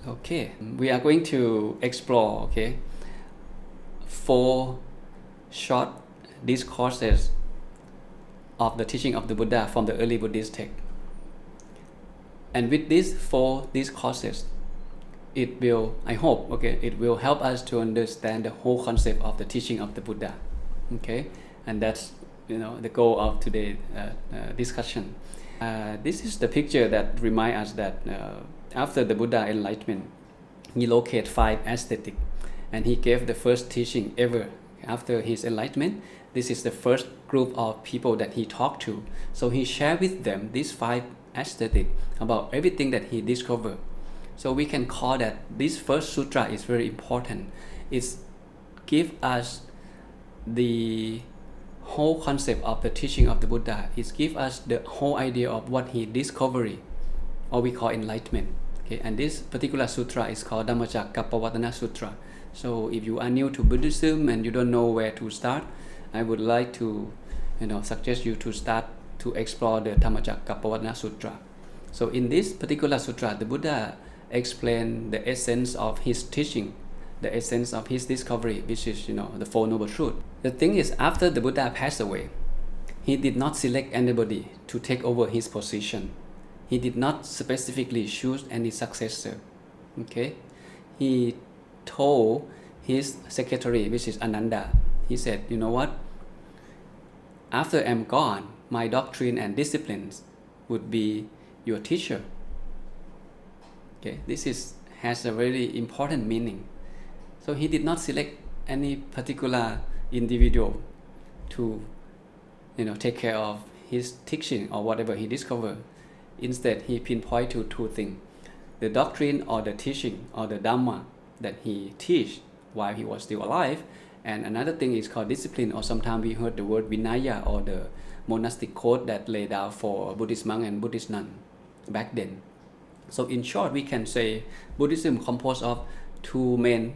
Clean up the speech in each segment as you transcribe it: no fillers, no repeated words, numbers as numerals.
Okay, we are going to explore, okay, 4 short discourses of the teaching of the Buddha from the early Buddhist text. And with these 4 discourses, it will, I hope, okay, it will help us to understand the whole concept of the teaching of the Buddha. Okay, and that's, the goal of today's discussion. This is the picture that reminds us that after the Buddha enlightenment, he located 5 ascetics, and he gave the first teaching ever. After his enlightenment, this is the first group of people that he talked to. So he shared with them these 5 ascetics about everything that he discovered. So we can call that this first sutra is very important. It gives us the whole concept of the teaching of the Buddha. It gives us the whole idea of what he discovered, or we call enlightenment. Okay, and this particular sutra is called Dhammacakkappavattana Sutra. So if you are new to Buddhism and you don't know where to start, I would like to suggest you to start to explore the Dhammacakkappavattana Sutra. So in this particular sutra, the Buddha explained the essence of his teaching, the essence of his discovery, which is the 4 noble truths. The thing is, after the Buddha passed away, he did not select anybody to take over his position. He did not specifically choose any successor. Okay, he told his secretary, which is Ānanda, he said, you know what, after I'm gone, my doctrine and disciplines would be your teacher. Okay, this has a very important meaning. So he did not select any particular individual to take care of his teaching or whatever he discovered. Instead, he pinpointed to 2 things: the doctrine or the teaching or the Dhamma that he teach while he was still alive, and another thing is called discipline, or sometimes we heard the word Vinaya, or the monastic code that laid out for Buddhist monk and Buddhist nun back then. So in short, we can say Buddhism composed of 2 main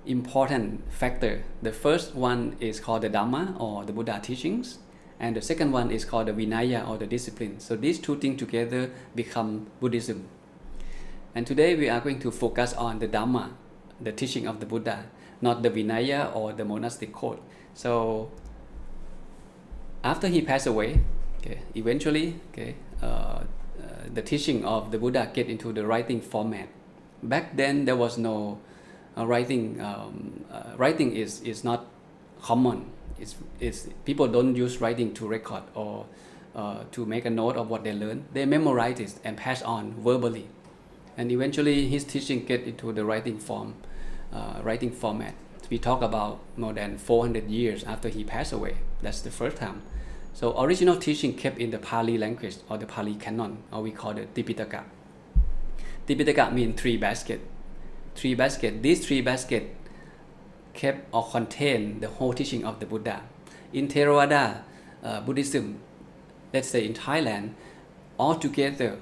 important factors. The first one is called the Dhamma, or the Buddha teachings, and the second one is called the Vinaya, or the discipline. So these 2 things together become Buddhism. And today we are going to focus on the Dhamma, the teaching of the Buddha, not the Vinaya or the monastic code. So after he passed away, eventually, the teaching of the Buddha get into the writing format. Back then there was no writing. Writing is not common. It's people don't use writing to record or to make a note of what they learn. They memorize it and pass on verbally. And eventually his teaching get into the writing format. We talk about more than 400 years after he passed away. That's the first time. So original teaching kept in the Pali language, or the Pali canon, or we call it Tipitaka. Tipitaka means 3 baskets. 3 baskets. These 3 baskets kept or contain the whole teaching of the Buddha. In Theravada Buddhism, let's say in Thailand, altogether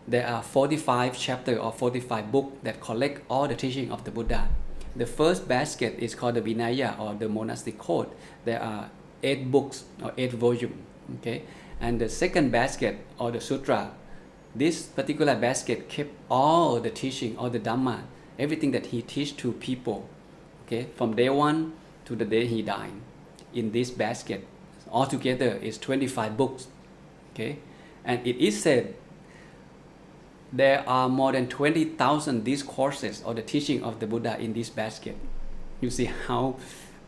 there are 45 chapters or 45 books that collect all the teaching of the Buddha. The first basket is called the Vinaya, or the monastic code. There are 8 books or 8 volumes. Okay, and the second basket, or the sutra, this particular basket kept all the teaching, all the Dhamma, everything that he teach to people. Okay, from day 1 to the day he died. In this basket, altogether is 25 books. Okay, and it is said there are more than 20,000 discourses or the teaching of the Buddha in this basket. You see how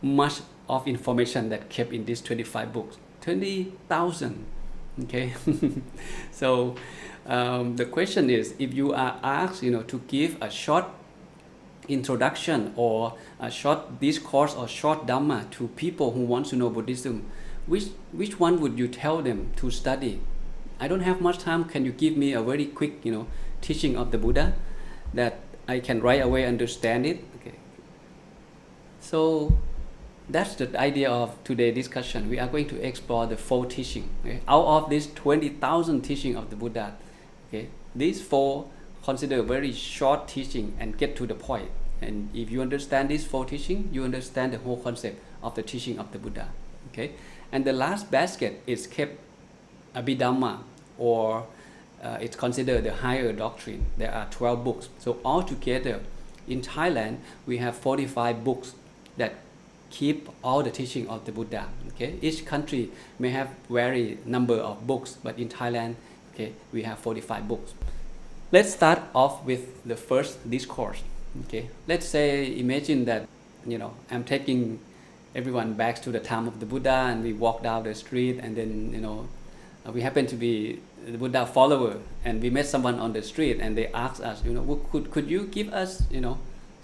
much of information that kept in these 25 books. 20,000. Okay. So the question is, if you are asked to give a short introduction or a short discourse or short Dhamma to people who want to know Buddhism, which one would you tell them to study? I don't have much time. Can you give me a very quick teaching of the Buddha that I can right away understand it? Okay. So that's the idea of today's discussion. We are going to explore the 4 teachings. Okay? Out of this 20,000 teaching of the Buddha, okay, these 4 consider very short teaching and get to the point. And if you understand these 4 teachings, you understand the whole concept of the teaching of the Buddha. Okay, and the last basket is kept Abhidhamma, or it's considered the higher doctrine. There are 12 books. So altogether, in Thailand, we have 45 books that keep all the teaching of the Buddha. Okay, each country may have very number of books, but in Thailand, okay, we have 45 books. Let's start off with the first discourse. Okay, let's say, imagine that, I'm taking everyone back to the time of the Buddha, and we walk down the street, and then we happen to be the Buddha follower, and we met someone on the street, and they asked us, could you give us,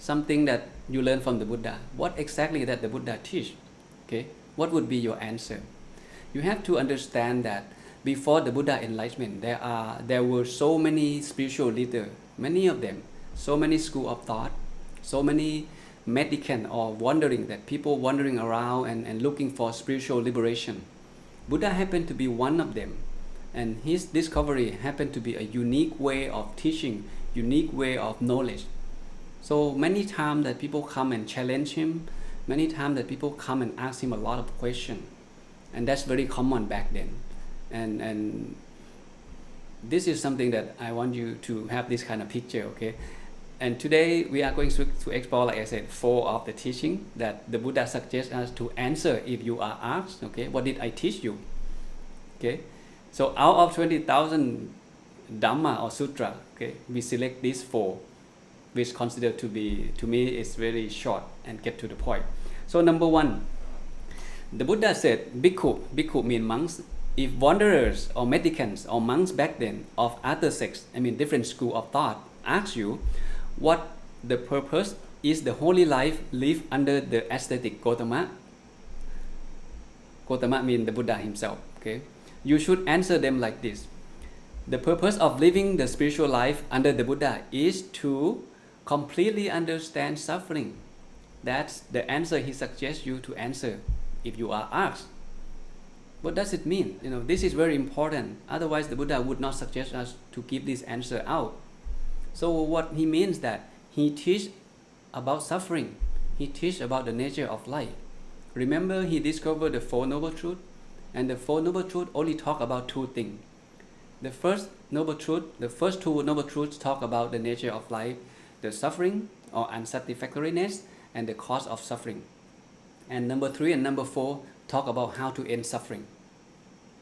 something that you learned from the Buddha? What exactly that the Buddha teach? Okay, what would be your answer? You have to understand that before the Buddha enlightenment, there were so many spiritual leaders, many of them, so many school of thought, so many mendicant or wandering, that people wandering around and looking for spiritual liberation. Buddha happened to be one of them, and his discovery happened to be a unique way of teaching, unique way of knowledge. So many times that people come and challenge him, many times that people come and ask him a lot of questions, and that's very common back then. And this is something that I want you to have this kind of picture, okay? And today we are going to explore, like I said, 4 of the teaching that the Buddha suggests us to answer if you are asked, okay, what did I teach you? Okay, so out of 20,000 Dhamma or Sutra, okay, we select these 4, which considered to be, to me, is very short and get to the point. So number 1, the Buddha said, Bhikkhu means monks. If wanderers or mendicants or monks back then of other sects, different school of thought, ask you what the purpose is the holy life lived under the aesthetic Gotama. Gotama means the Buddha himself. Okay, you should answer them like this: the purpose of living the spiritual life under the Buddha is to completely understand suffering. That's the answer he suggests you to answer if you are asked. What does it mean? This is very important. Otherwise, the Buddha would not suggest us to give this answer out. So what he means that he teach about suffering. He teach about the nature of life. Remember, he discovered the 4 noble truths, and the 4 noble truths only talk about 2 things. The first 2 noble truths talk about the nature of life, the suffering or unsatisfactoriness, and the cause of suffering. And number 3 and number 4 talk about how to end suffering.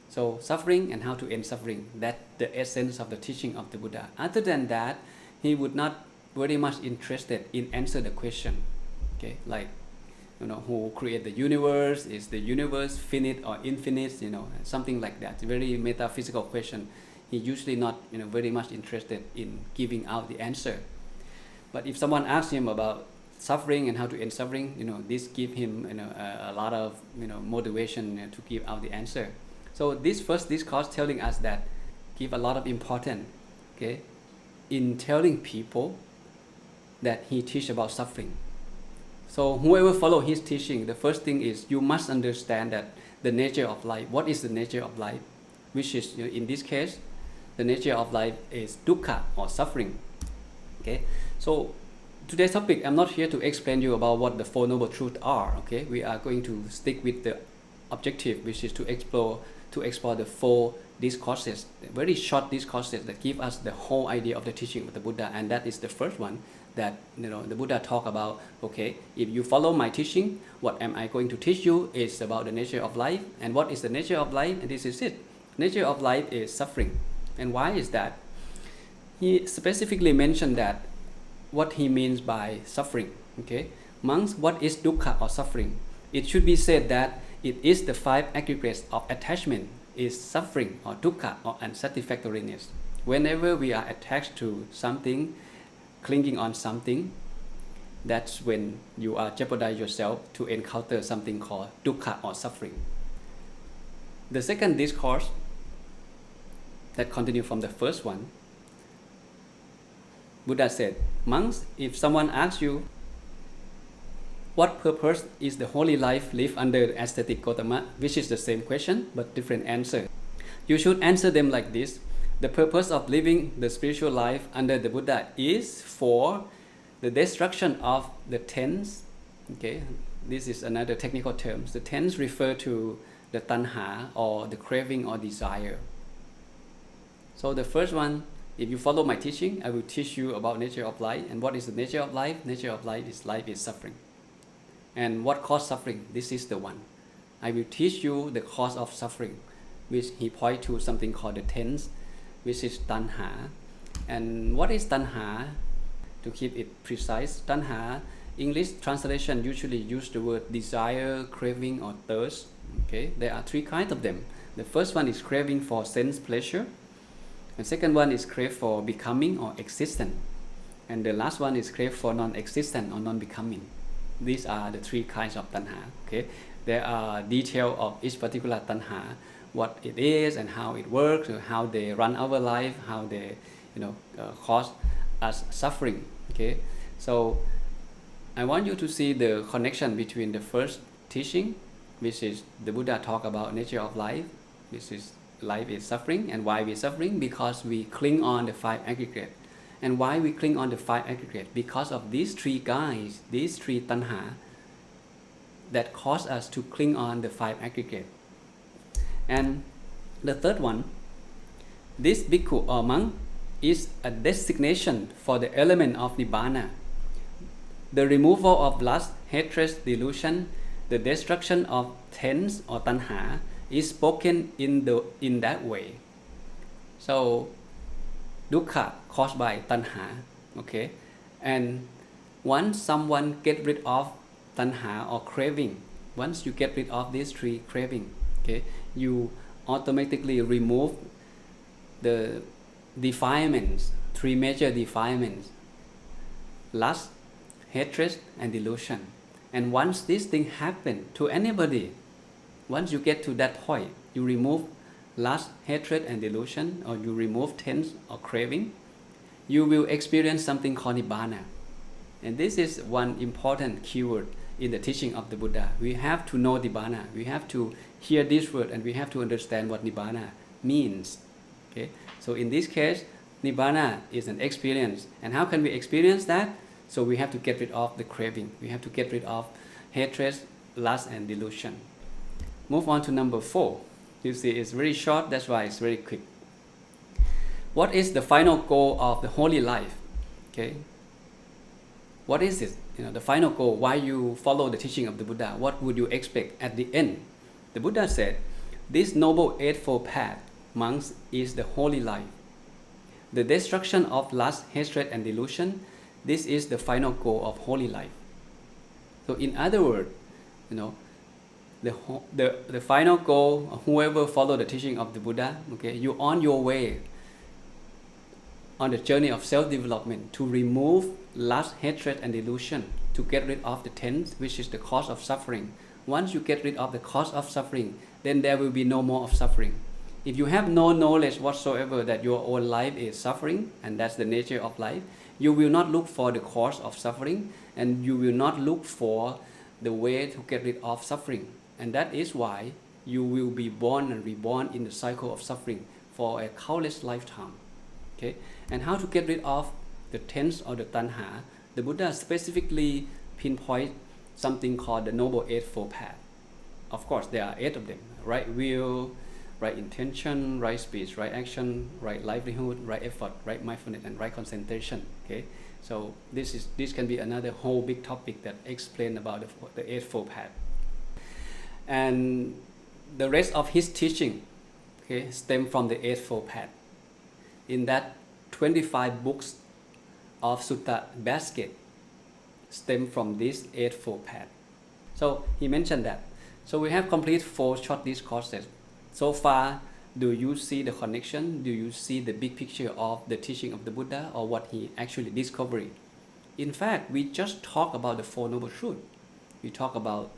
So suffering and how to end suffering, that's the essence of the teaching of the Buddha. Other than that, he would not very much interested in answer the question. Okay, like, who created the universe? Is the universe finite or infinite? Something like that. Very metaphysical question. He usually not, very much interested in giving out the answer. But if someone asks him about suffering and how to end suffering, this give him a lot of motivation to give out the answer. So this first discourse telling us that give a lot of importance, okay, in telling people that he teach about suffering. So whoever follow his teaching, the first thing is you must understand that the nature of life. What is the nature of life? Which is, in this case, the nature of life is dukkha or suffering. Okay, so today's topic, I'm not here to explain you about what the 4 noble truths are. Okay, we are going to stick with the objective, which is to explore the 4 discourses, very short discourses that give us the whole idea of the teaching of the Buddha. And that is the first one that the Buddha talk about. Okay, if you follow my teaching, what am I going to teach you is about the nature of life. And what is the nature of life? And this is it. Nature of life is suffering. And why is that? He specifically mentioned that what he means by suffering. Okay, monks, what is dukkha or suffering? It should be said that it is the 5 aggregates of attachment is suffering or dukkha or unsatisfactoriness. Whenever we are attached to something, clinging on something, that's when you are jeopardize yourself to encounter something called dukkha or suffering. The second discourse that continue from the first one, Buddha said, monks, if someone asks you, what purpose is the holy life lived under aesthetic Gotama, which is the same question but different answer, you should answer them like this: the purpose of living the spiritual life under the Buddha is for the destruction of the 10s, okay, this is another technical term. The tens refer to the tanha, or the craving or desire. So the first one, if you follow my teaching, I will teach you about nature of life. And what is the nature of life? Nature of life is suffering. And what causes suffering? This is the one. I will teach you the cause of suffering, which he points to something called the tens, which is tanha. And what is tanha? To keep it precise, tanha, English translation usually use the word desire, craving, or thirst. Okay, there are three kinds of them. The first one is craving for sense pleasure. The second one is crave for becoming or existence. And the last one is crave for non-existent or non-becoming. These are the three kinds of tanha. Okay, there are details of each particular tanha, what it is and how it works, how they run our life, how they cause us suffering. Okay, so I want you to see the connection between the first teaching, which is the Buddha talk about nature of life, which is life is suffering. And why we're suffering? Because we cling on the five aggregate. And why we cling on the five aggregate? Because of these three guys, these three tanha that cause us to cling on the five aggregate. And the third one, this bhikkhu or monk is a designation for the element of nibbana, the removal of lust, hatred, delusion, the destruction of tens or tanha is spoken in that way. So dukkha caused by tanha. Okay, and once someone get rid of tanha or craving, once you get rid of these three craving, okay, you automatically remove the defilements, three major defilements: lust, hatred, and delusion. And once this thing happen to anybody, once you get to that point, you remove lust, hatred, and delusion, or you remove tens or craving, you will experience something called nibbana. And this is one important keyword in the teaching of the Buddha. We have to know nibbana. We have to hear this word, and we have to understand what nibbana means. Okay? So in this case, nibbana is an experience. And how can we experience that? So we have to get rid of the craving. We have to get rid of hatred, lust, and delusion. Move on to number 4. You see, it's very short, that's why it's very quick. What is the final goal of the holy life? Okay, what is it? The final goal, why you follow the teaching of the Buddha? What would you expect at the end? The Buddha said, this noble eightfold path, monks, is the holy life. The destruction of lust, hatred, and delusion, this is the final goal of holy life. So in other words, the final goal, whoever follow the teaching of the Buddha, okay, you're on your way on the journey of self-development to remove lust, hatred, and delusion, to get rid of the tens, which is the cause of suffering. Once you get rid of the cause of suffering, then there will be no more of suffering. If you have no knowledge whatsoever that your own life is suffering, and that's the nature of life, you will not look for the cause of suffering, and you will not look for the way to get rid of suffering. And that is why you will be born and reborn in the cycle of suffering for a countless lifetime. Okay? And how to get rid of the tens or the tanha? The Buddha specifically pinpoint something called the Noble Eightfold Path. Of course, there are 8 of them: right will, right intention, right speech, right action, right livelihood, right effort, right mindfulness, and right concentration. Okay, so this can be another whole big topic that explain about the Eightfold Path. And the rest of his teaching, okay, stem from the Eightfold Path. In that 25 books of Sutta basket stem from this Eightfold Path. So he mentioned that. So we have complete 4 short discourses. So far, do you see the connection? Do you see the big picture of the teaching of the Buddha, or what he actually discovered? In fact, we just talk about the 4 Noble Truths. We talk about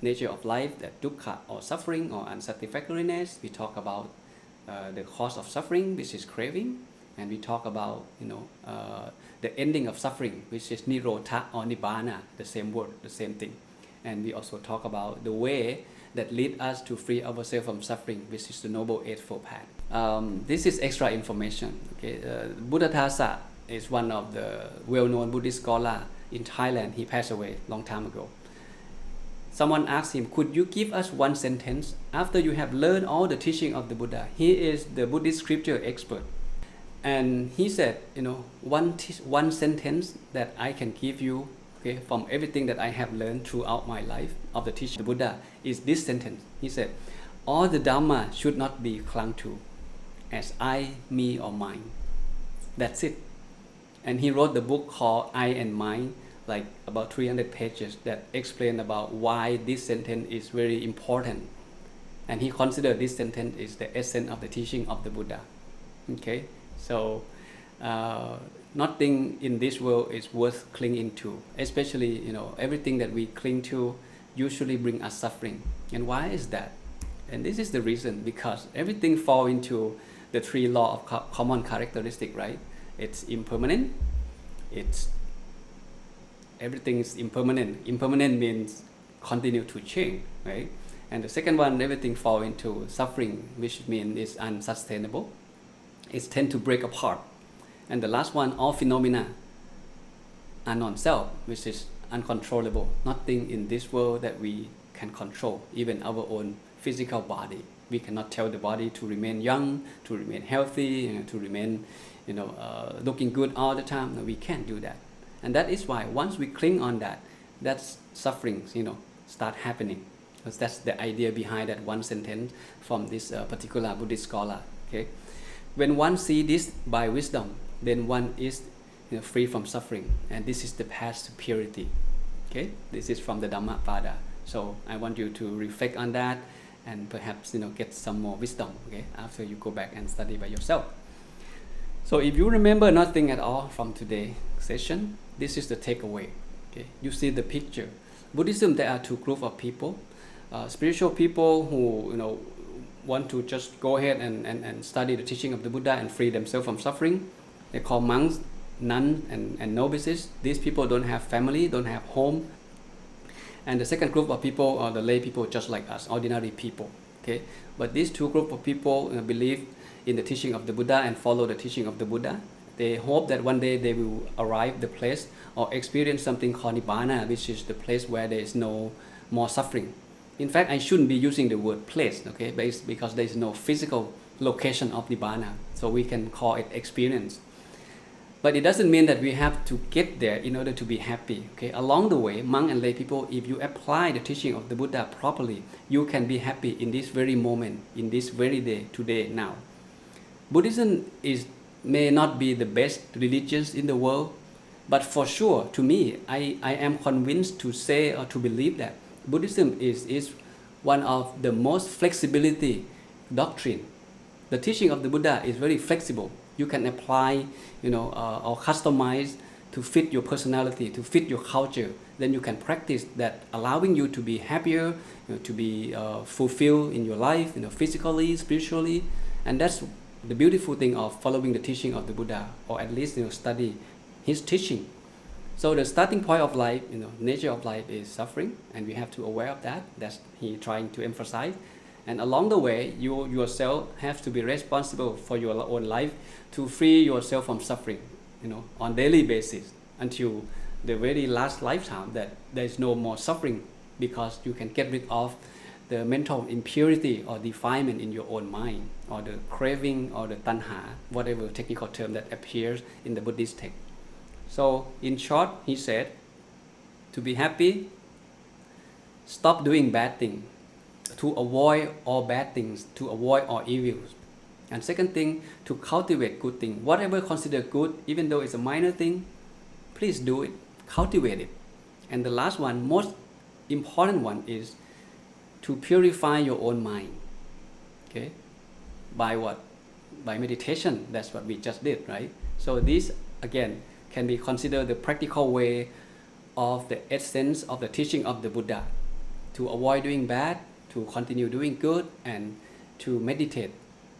nature of life, that dukkha or suffering or unsatisfactoriness. We talk about the cause of suffering, which is craving, and we talk about the ending of suffering, which is nirodha or nibbana, the same word, the same thing. And we also talk about the way that lead us to free ourselves from suffering, which is the Noble Eightfold Path. This is extra information. Okay, Buddhathasa is one of the well-known Buddhist scholar in Thailand. He passed away a long time ago. someone asked him, could you give us one sentence after you have learned all the teaching of the Buddha? He is the Buddhist scripture expert. And he said, one sentence that I can give you, okay, from everything that I have learned throughout my life of the teaching of the Buddha is this sentence. He said, all the Dhamma should not be clung to as I, me, or mine. That's it. And he wrote the book called I and Mine, like about 300 pages that explain about why this sentence is very important. And he considered this sentence is the essence of the teaching of the Buddha. Okay, so nothing in this world is worth clinging to, especially everything that we cling to usually bring us suffering. And why is that? And this is the reason, because everything falls into the three laws of common characteristic, right? It's impermanent. Everything is impermanent. Impermanent means continue to change, right? And the second one, everything falls into suffering, which means it's unsustainable. It tends to break apart. And the last one, all phenomena are non-self, which is uncontrollable. Nothing in this world that we can control, even our own physical body. We cannot tell the body to remain young, to remain healthy, to remain looking good all the time. No, we can't do that. And that is why once we cling on that, that's sufferings, start happening. Because that's the idea behind that one sentence from this particular Buddhist scholar. Okay, when one sees this by wisdom, then one is free from suffering, and this is the path to purity. Okay, this is from the Dhammapada. So I want you to reflect on that, and perhaps get some more wisdom. Okay, after you go back and study by yourself. So if you remember nothing at all from today's session, this is the takeaway. Okay, you see the picture. Buddhism, there are two groups of people. Spiritual people who want to just go ahead and study the teaching of the Buddha and free themselves from suffering. They call monks, nuns, and novices. These people don't have family, don't have home. And the second group of people are the lay people, just like us, ordinary people. Okay, but these two groups of people believe in the teaching of the Buddha and follow the teaching of the Buddha. They hope that one day they will arrive the place or experience something called Nibbana, which is the place where there is no more suffering. In fact, I shouldn't be using the word place, okay, because there is no physical location of Nibbana, so we can call it experience. But it doesn't mean that we have to get there in order to be happy. Okay, along the way, monk and lay people, if you apply the teaching of the Buddha properly, you can be happy in this very moment, in this very day, today, now. Buddhism may not be the best religion in the world, but for sure, to me, I am convinced to say or to believe that Buddhism is one of the most flexibility doctrine. The teaching of the Buddha is very flexible. You can apply, or customize to fit your personality, to fit your culture. Then you can practice that, allowing you to be happier, to be fulfilled in your life, physically, spiritually. And that's the beautiful thing of following the teaching of the Buddha, or at least study his teaching. So the starting point of life, nature of life is suffering, and we have to be aware of that. That's he trying to emphasize. And along the way, you yourself have to be responsible for your own life to free yourself from suffering, on daily basis until the very last lifetime, that there is no more suffering, because you can get rid of the mental impurity or defilement in your own mind, or the craving or the tanha, whatever technical term that appears in the Buddhist text. So in short, he said, to be happy, stop doing bad things, to avoid all bad things, to avoid all evils. And second thing, to cultivate good things. Whatever considered good, even though it's a minor thing, please do it, cultivate it. And the last one, most important one, is to purify your own mind. Okay? By what? By meditation. That's what we just did, right? So this, again, can be considered the practical way of the essence of the teaching of the Buddha. To avoid doing bad, to continue doing good, and to meditate,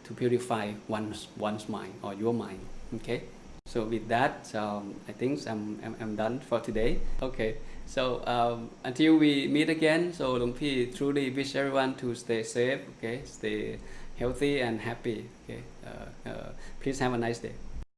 to purify one's mind or your mind. Okay? So with that, I think I'm done for today. Okay. So until we meet again, so Luang Pi truly wish everyone to stay safe, okay, stay healthy and happy. Okay, please have a nice day.